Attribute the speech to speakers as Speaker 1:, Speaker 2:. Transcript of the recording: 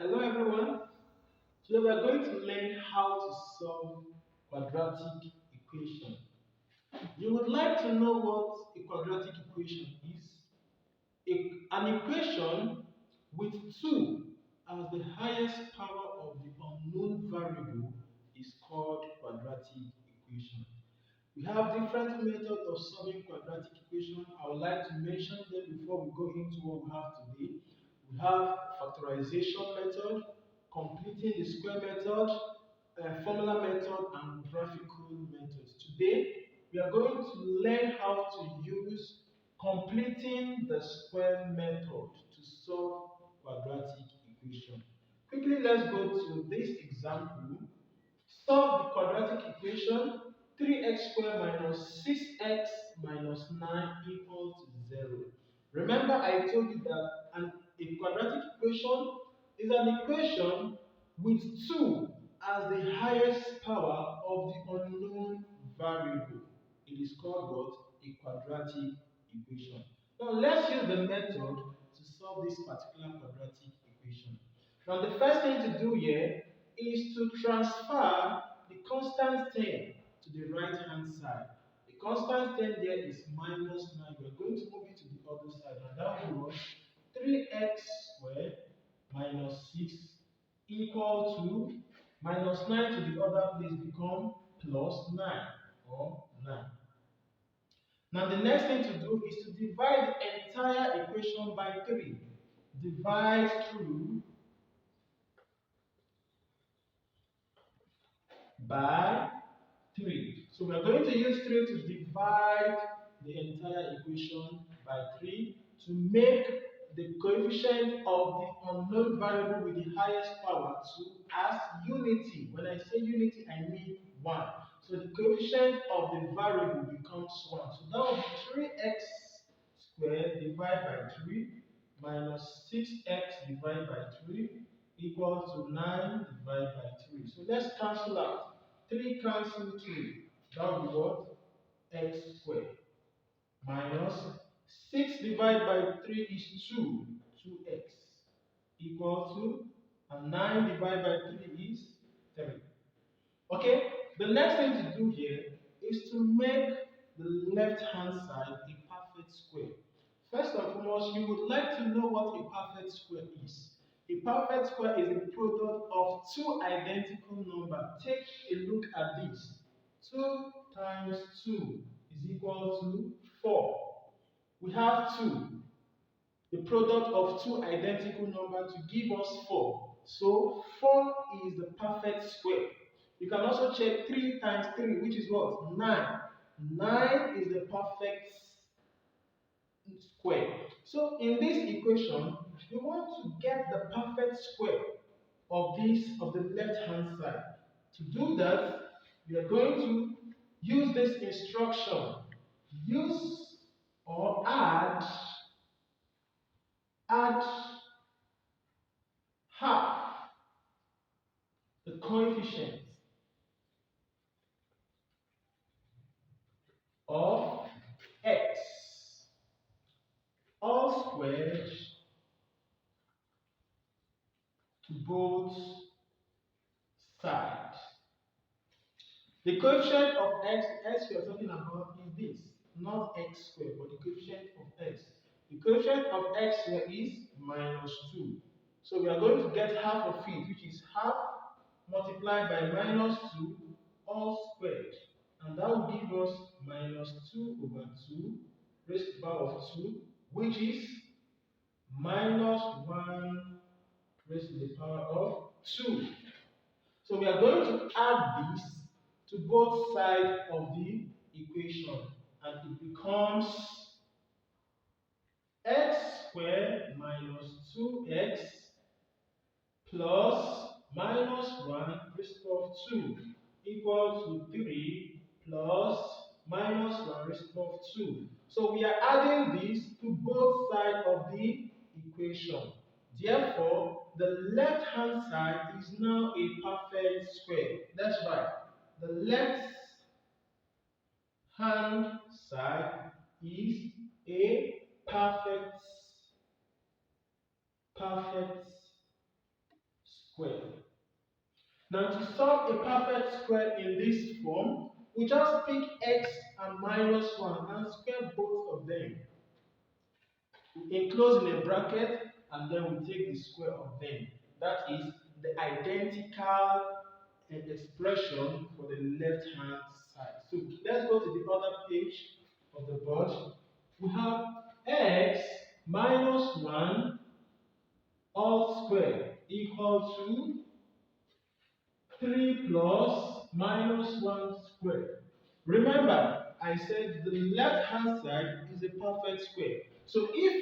Speaker 1: Hello everyone. Today we are going to learn how to solve quadratic equation. You would like to know what a quadratic equation is? An equation with 2 as the highest power of the unknown variable is called quadratic equation. We have different methods of solving quadratic equation. I would like to mention them before we go into what we have today. We have factorization method, completing the square method, formula method, and graphical methods. Today, we are going to learn how to use completing the square method to solve quadratic equation. Quickly, let's go to this example. Solve the quadratic equation 3x squared minus 6x minus 9 equals to 0. Remember I told you that a quadratic equation is an equation with 2 as the highest power of the unknown variable. It is called what? A quadratic equation. Now let's use the method to solve this particular quadratic equation. Now the first thing to do here is to transfer the constant term to the right hand side. The constant term there is minus 9. We are going to move it to the other side. And that will be 3x squared minus 6 equal to minus 9 to the other place become plus 9 or 9. Now the next thing to do is to divide the entire equation by 3. Divide through by 3. So we are going to use 3 to divide the entire equation by 3 to make the coefficient of the unknown variable with the highest power to as unity. When I say unity, I mean 1. So the coefficient of the variable becomes 1. So that will be 3x squared divided by 3 minus 6x divided by 3 equals to 9 divided by 3. So let's cancel out. 3 cancel 3. That will be what? X squared. Minus 6 divided by 3 is 2. 2x. Equal to, and 9 divided by 3 is 3. Okay? The next thing to do here is to make the left hand side a perfect square. First and foremost, you would like to know what a perfect square is. A perfect square is a product of two identical numbers. Take a look at this. 2 times 2 is equal to 4. We have 2. The product of two identical numbers to give us 4. So 4 is the perfect square. You can also check 3 times 3, which is what? 9. 9 is the perfect square. So in this equation, we want to get the perfect square of the left hand side. To do that, we are going to use this instruction. Use or add half the coefficient of x all squared to both sides. The coefficient of x we are talking about is this, not x squared, but the coefficient of x. The coefficient of x here is minus 2. So we are going to get half of it, which is half multiplied by minus 2 all squared. And that will give us minus 2 over 2 raised to the power of 2, which is minus 1 raised to the power of 2. So we are going to add this to both sides of the equation, and it becomes x squared minus 2x plus minus 1 raised to the power of 2 equals to 3 plus minus 1 raised to the power of 2. So we are adding this to both sides of the equation. Therefore, the left hand side is now a perfect square. That's right. The left hand side is a perfect square. Now to solve a perfect square in this form, we just pick x and minus 1 and square both of them. We enclose in a bracket and then we take the square of them. That is the identical expression for the left hand side. So let's go to the other page of the board. We have x minus 1 all square equal to 3 plus minus 1 square. Remember, I said the left hand side is a perfect square. So if